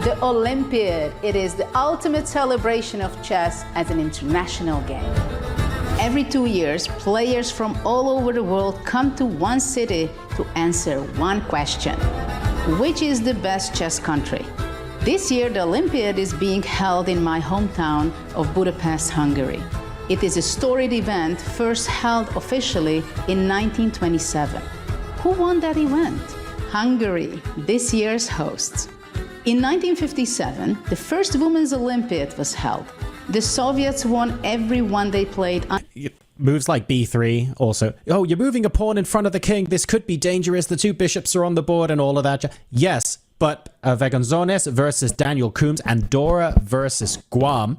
The Olympiad. It is the ultimate celebration of chess as an international game. Every 2 years, players from all over the world come to one city to answer one question. Which is the best chess country? This year, the Olympiad is being held in my hometown of Budapest, Hungary. It is a storied event first held officially in 1927. Who won that event? Hungary, this year's hosts. In 1957, the first Women's Olympiad was held. The Soviets won every one they played. Moves like b3 also. Oh, you're moving a pawn in front of the king. This could be dangerous. The two bishops are on the board and all of that. Yes, but Vegonzones versus Daniel Coombs, Andorra versus Guam.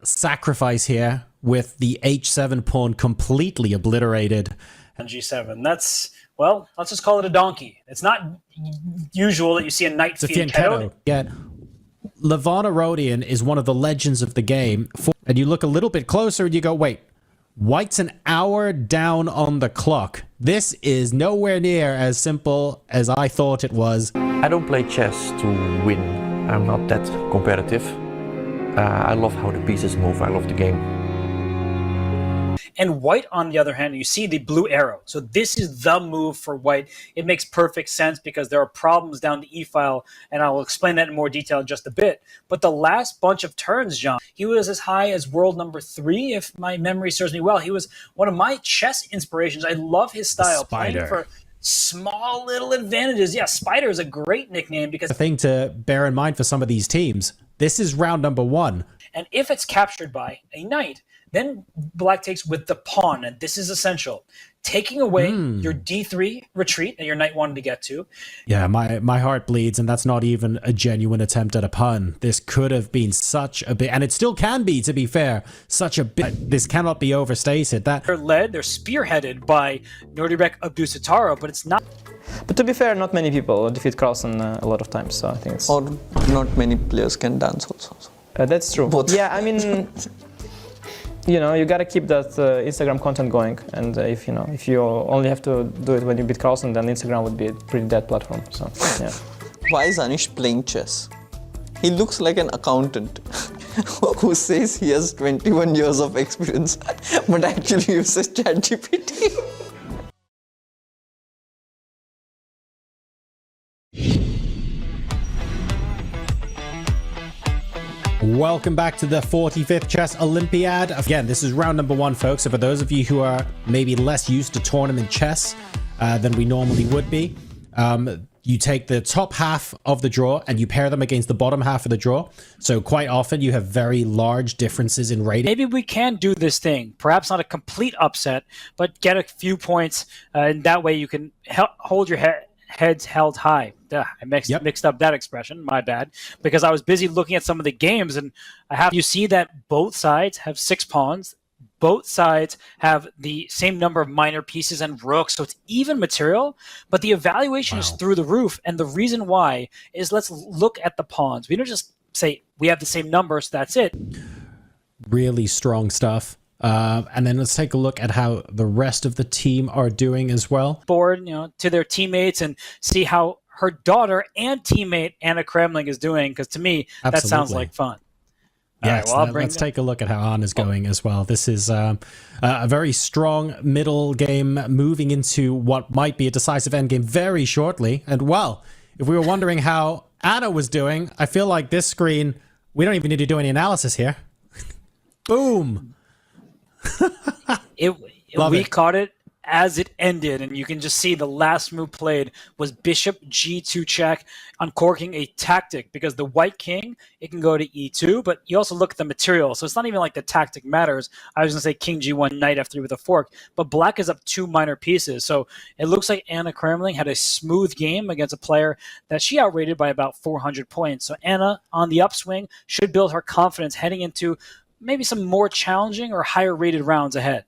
Sacrifice here with the h7 pawn completely obliterated. And g7. That's, well, let's just call it a donkey. It's not usual that you see a knight fianchetto. Yeah. Levon Arodian is one of the legends of the game. And you look a little bit closer and you go, wait, white's an hour down on the clock. This is nowhere near as simple as I thought it was. I don't play chess to win. I'm not that competitive. I love how the pieces move. I love the game. And white, on the other hand, you see the blue arrow. So this is the move for white. It makes perfect sense because there are problems down the e-file, and I will explain that in more detail in just a bit. But the last bunch of turns, Jean, he was as high as world number 3, if my memory serves me well. He was one of my chess inspirations. I love his style, playing for small little advantages. Yeah, Spider is a great nickname because... The thing to bear in mind for some of these teams, this is round number 1. And if it's captured by a knight, then black takes with the pawn, and this is essential. Taking away your d3 retreat that your knight wanted to get to. Yeah, my heart bleeds, and that's not even a genuine attempt at a pun. This could have been such a bit, and it still can be, to be fair, such a bit. This cannot be overstated. They're spearheaded by Nordibek Abdusatara, but it's not. But to be fair, not many people defeat Carlsen a lot of times, so I think it's... Or not many players can dance also. That's true. Both. Yeah, I mean... You know, you gotta keep that Instagram content going, and if you only have to do it when you beat Carlsen, then Instagram would be a pretty dead platform. So, yeah. Why is Anish playing chess? He looks like an accountant who says he has 21 years of experience, but actually uses ChatGPT. Welcome back to the 45th Chess Olympiad. Again, this is round number 1, folks. So for those of you who are maybe less used to tournament chess than we normally would be, you take the top half of the draw and you pair them against the bottom half of the draw. So quite often you have very large differences in rating. Maybe we can do this thing, perhaps not a complete upset, but get a few points, and that way you can hold your heads held high. I mixed up that expression, my bad, because I was busy looking at some of the games, and you see that both sides have 6 pawns, both sides have the same number of minor pieces and rooks, so it's even material, but the evaluation is through the roof, and the reason why is let's look at the pawns. We don't just say we have the same number, so that's it. Really strong stuff. And then let's take a look at how the rest of the team are doing as well. Board, to their teammates and see how her daughter and teammate Anna Cramling is doing, because to me, that sounds like fun. Yes, let's take a look at how Anna's going as well. This is a very strong middle game moving into what might be a decisive endgame very shortly. And well, if we were wondering how Anna was doing, I feel like this screen, we don't even need to do any analysis here. Boom. We caught it as it ended, and you can just see the last move played was bishop g2 check, uncorking a tactic, because the white king, it can go to e2, but you also look at the material, so it's not even like the tactic matters. I was going to say king g1, knight f3 with a fork, but black is up 2 minor pieces, so it looks like Anna Cramling had a smooth game against a player that she outrated by about 400 points. So Anna, on the upswing, should build her confidence heading into maybe some more challenging or higher rated rounds ahead.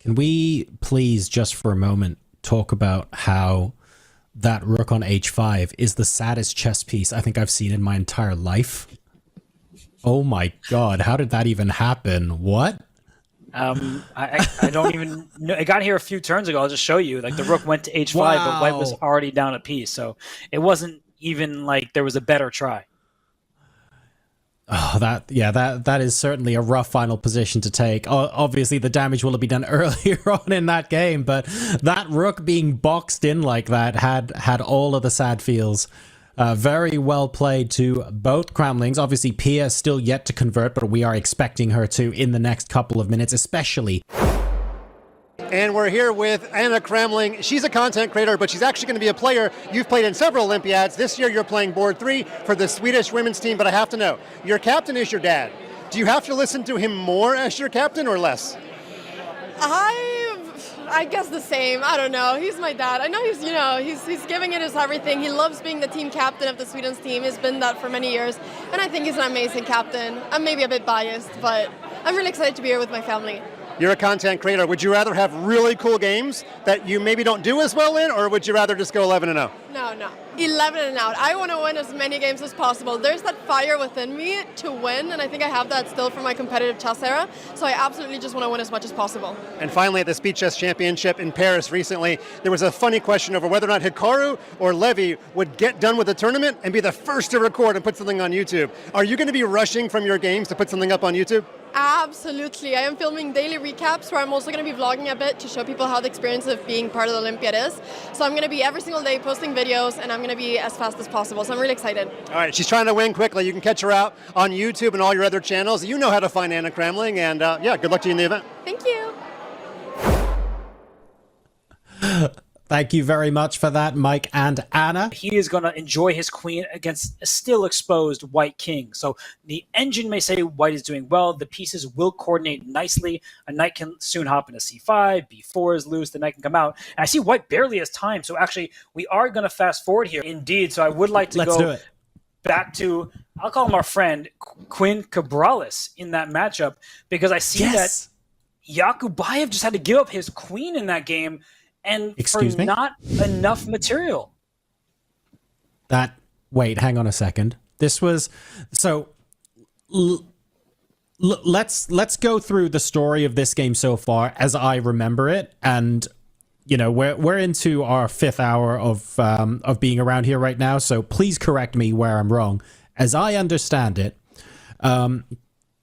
Can we please, just for a moment, talk about how that rook on h5 is the saddest chess piece I think I've seen in my entire life? Oh my god, how did that even happen? What? I don't even know. It got here a few turns ago. I'll just show you. Like, the rook went to h5, but white was already down a piece. So it wasn't even like there was a better try. Oh, that is certainly a rough final position to take. Obviously, the damage will have been done earlier on in that game, but that rook being boxed in like that had all of the sad feels. Very well played to both Cramlings. Obviously, Pia is still yet to convert, but we are expecting her to in the next couple of minutes, especially. And we're here with Anna Cramling. She's a content creator, but she's actually going to be a player. You've played in several Olympiads. This year you're playing board 3 for the Swedish women's team, but I have to know, your captain is your dad. Do you have to listen to him more as your captain or less? I guess the same. I don't know. He's my dad. I know he's giving it his everything. He loves being the team captain of the Sweden's team. He's been that for many years, and I think he's an amazing captain. I'm maybe a bit biased, but I'm really excited to be here with my family. You're a content creator. Would you rather have really cool games that you maybe don't do as well in, or would you rather just go 11-0? No. 11 and out. I want to win as many games as possible. There's that fire within me to win, and I think I have that still from my competitive chess era. So I absolutely just want to win as much as possible. And finally, at the Speed Chess Championship in Paris recently, there was a funny question over whether or not Hikaru or Levi would get done with the tournament and be the first to record and put something on YouTube. Are you going to be rushing from your games to put something up on YouTube? Absolutely. I am filming daily recaps where I'm also going to be vlogging a bit to show people how the experience of being part of the Olympiad is. So I'm going to be every single day posting videos, and I'm going to be as fast as possible. So I'm really excited. All right, she's trying to win quickly. You can catch her out on YouTube and all your other channels. You know how to find Anna Cramling, and yeah, good luck to you in the event. Thank you. Thank you very much for that, Mike and Anna. He is going to enjoy his queen against a still exposed white king. So the engine may say white is doing well. The pieces will coordinate nicely. A knight can soon hop into c5. b4 is loose. The knight can come out. And I see white barely has time. So actually, we are going to fast forward here. Indeed. So I would like to go back to, I'll call him our friend, Quinn Cabrales in that matchup, because I see that Yakubayev just had to give up his queen in that game. And not enough material. Wait, hang on a second. This was so. Let's go through the story of this game so far as I remember it, and you know we're into our 5th hour of being around here right now. So please correct me where I'm wrong. As I understand it,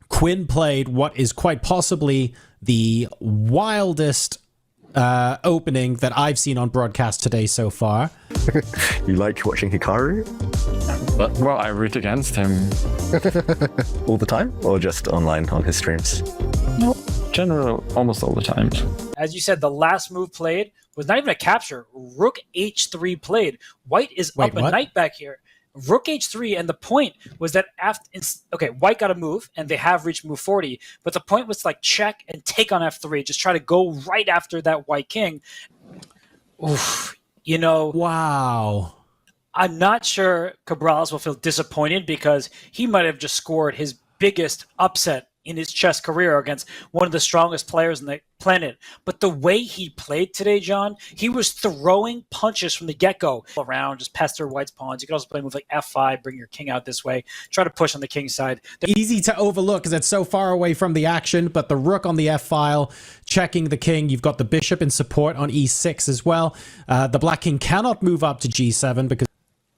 Quinn played what is quite possibly the wildest opening that I've seen on broadcast today so far. You like watching Hikaru? Well, I root against him. All the time? Or just online on his streams? No, generally, almost all the time. As you said, the last move played was not even a capture. Rook h3 played. White is up a knight back here. Rook h3, and the point was that white got a move, and they have reached move 40, but the point was to like check and take on f3, just try to go right after that white king. Oof, wow. I'm not sure Cabrales will feel disappointed because he might have just scored his biggest upset in his chess career against one of the strongest players on the planet. But the way he played today, John, he was throwing punches from the get-go around, just pester white's pawns. You could also play a move like f5, bring your king out this way, try to push on the king's side. Easy to overlook because it's so far away from the action, but the rook on the f-file, checking the king. You've got the bishop in support on e6 as well. The black king cannot move up to g7 because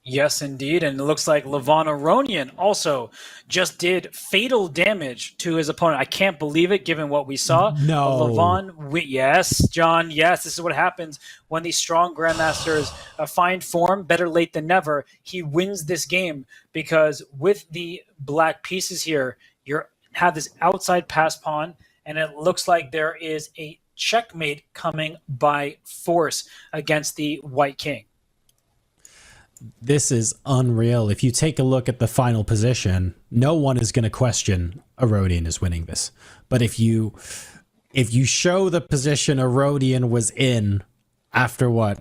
yes, indeed. And it looks like Levon Aronian also just did fatal damage to his opponent. I can't believe it, given what we saw. No. But Levon, yes, John, yes, this is what happens when these strong grandmasters find form. Better late than never. He wins this game because with the black pieces here, you have this outside pass pawn, and it looks like there is a checkmate coming by force against the white king. This is unreal. If you take a look at the final position, no one is going to question Aronian is winning this. But if you show the position Aronian was in after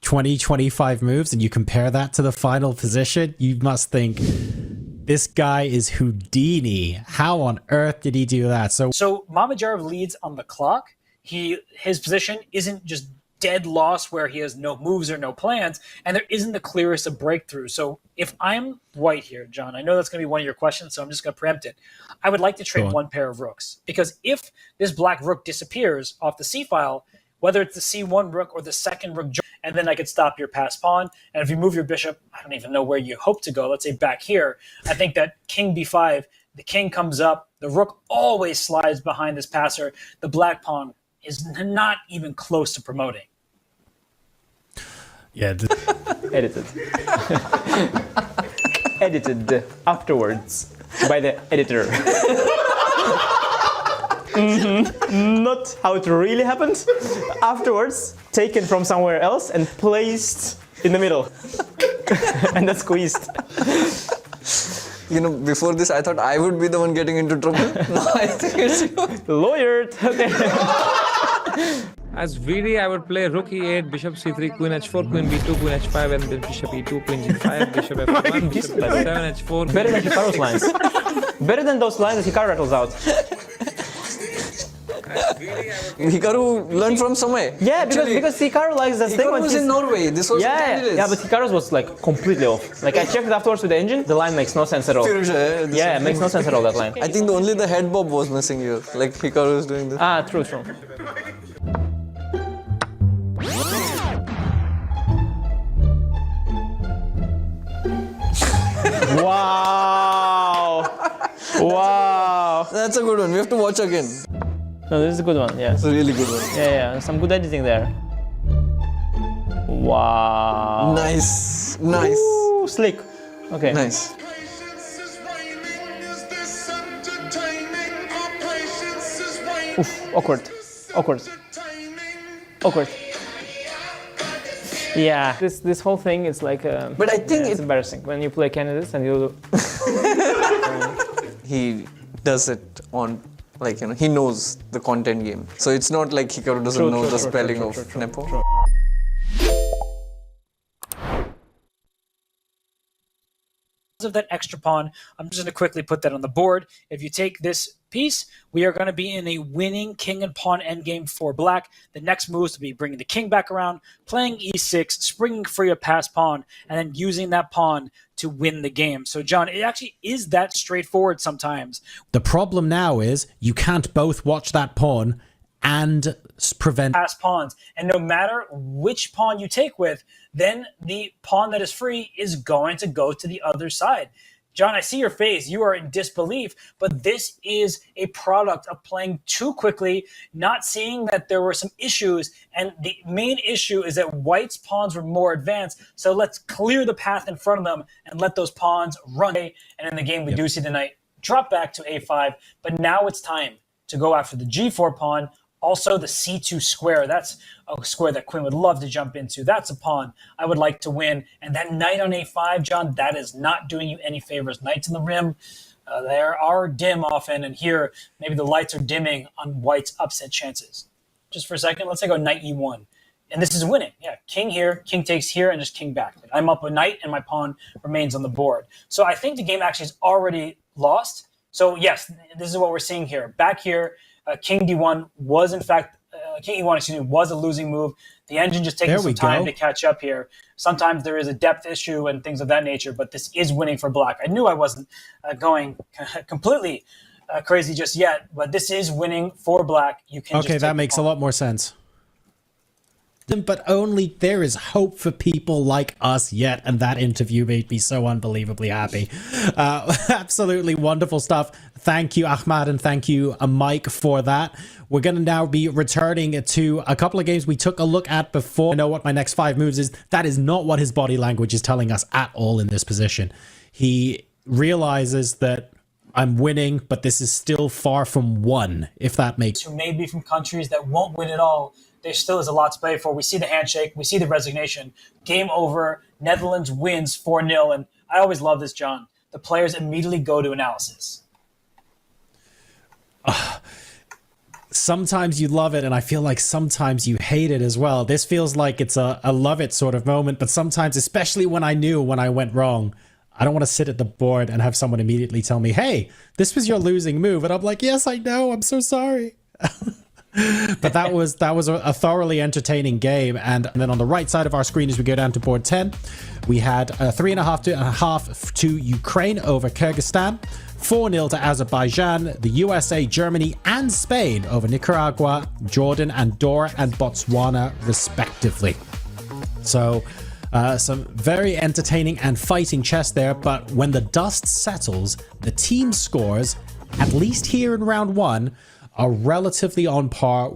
20, 25 moves, and you compare that to the final position, you must think this guy is Houdini. How on earth did he do that? So Mamedyarov leads on the clock. His position isn't just dead loss where he has no moves or no plans, and there isn't the clearest of breakthrough. So if I'm white here, John, I know that's going to be one of your questions, so I'm just going to preempt it. I would like to trade one pair of rooks, because if this black rook disappears off the c-file, whether it's the c1 rook or the second rook, and then I could stop your pass pawn. And if you move your bishop, I don't even know where you hope to go. Let's say back here. I think that king b5, the king comes up, the rook always slides behind this passer. The black pawn is not even close to promoting. Yeah. Edited. Edited afterwards by the editor. Not how it really happened. Afterwards, taken from somewhere else and placed in the middle. And that's squeezed. You know, before this, I thought I would be the one getting into trouble. Now I think it's you. Lawyered. Okay. As VD, I would play rook e8, bishop c3, queen h4, queen b2, queen h5, and then bishop e2, queen g5, bishop f1, bishop f7, h4. Better than Hikaru's lines. Better than those lines that Hikaru rattles out. Hikaru learned from somewhere. Yeah, because Hikaru likes that thing. Hikaru was in Norway. This was yeah, but Hikaru's was like completely off. Like I checked afterwards with the engine, the line makes no sense at all. Yeah, it makes no sense at all, that line. I think only the head bob was missing here. Like Hikaru is doing this. Ah, true. Wow! Wow! That's a good one. We have to watch again. No, this is a good one. Yeah. It's a really good one. Yeah. Some good editing there. Wow! Nice. Ooh, slick. Okay. Nice. Oof, awkward. Yeah, this whole thing is like. But I think it's embarrassing when you play candidates and you. He does it on, like, you know, he knows the content game. So it's not like Hikaru doesn't know the spelling of Nepo. Of that extra pawn, I'm just going to quickly put that on the board. If you take this piece, we are going to be in a winning king and pawn endgame for black. The next move is to be bringing the king back around, playing e6, springing free a pass pawn, and then using that pawn to win the game. So, John, it actually is that straightforward sometimes. The problem now is you can't both watch that pawn and prevent pass pawns. And no matter which pawn you take with, then the pawn that is free is going to go to the other side. John, I see your face. You are in disbelief, but this is a product of playing too quickly, not seeing that there were some issues, and the main issue is that white's pawns were more advanced, so let's clear the path in front of them and let those pawns run. And in the game, we do see the knight drop back to a5, but now it's time to go after the g4 pawn. Also, the c2 square, that's a square that Quinn would love to jump into. That's a pawn I would like to win. And that knight on a5, John, that is not doing you any favors. Knights in the rim, they are dim often. And here, maybe the lights are dimming on white's upset chances. Just for a second, let's say go knight e1. And this is winning. Yeah, king here, king takes here, and just king back. I'm up a knight, and my pawn remains on the board. So I think the game actually is already lost. So yes, this is what we're seeing here. Back here, king d1 was in fact, king e1, excuse me, was a losing move. The engine just taking some time to catch up here. Sometimes there is a depth issue and things of that nature, but this is winning for black. I knew I wasn't going completely crazy just yet, but this is winning for black. You can okay, that makes a lot more sense. But only there is hope for people like us yet, and that interview made me so unbelievably happy. Absolutely wonderful stuff. Thank you, Ahmad, and thank you, Mike, for that. We're going to now be returning to a couple of games we took a look at before. I know what my next 5 moves is. That is not what his body language is telling us at all in this position. He realizes that I'm winning, but this is still far from won, if that makes sense. Who may be from countries that won't win at all. There still is a lot to play for. We see the handshake. We see the resignation. Game over. Netherlands wins 4-0. And I always love this, John. The players immediately go to analysis. Sometimes you love it, and I feel like sometimes you hate it as well. This feels like it's a love it sort of moment, but sometimes, especially when I went wrong, I don't want to sit at the board and have someone immediately tell me, hey, this was your losing move. And I'm like, yes, I know. I'm so sorry. But that was a thoroughly entertaining game. And then on the right side of our screen, as we go down to board 10, we had 3.5 to Ukraine over Kyrgyzstan, 4-0 to Azerbaijan, the USA, Germany, and Spain over Nicaragua, Jordan, Andorra, and Botswana, respectively. So some very entertaining and fighting chess there, but when the dust settles, the team scores, at least here in round one, are relatively on par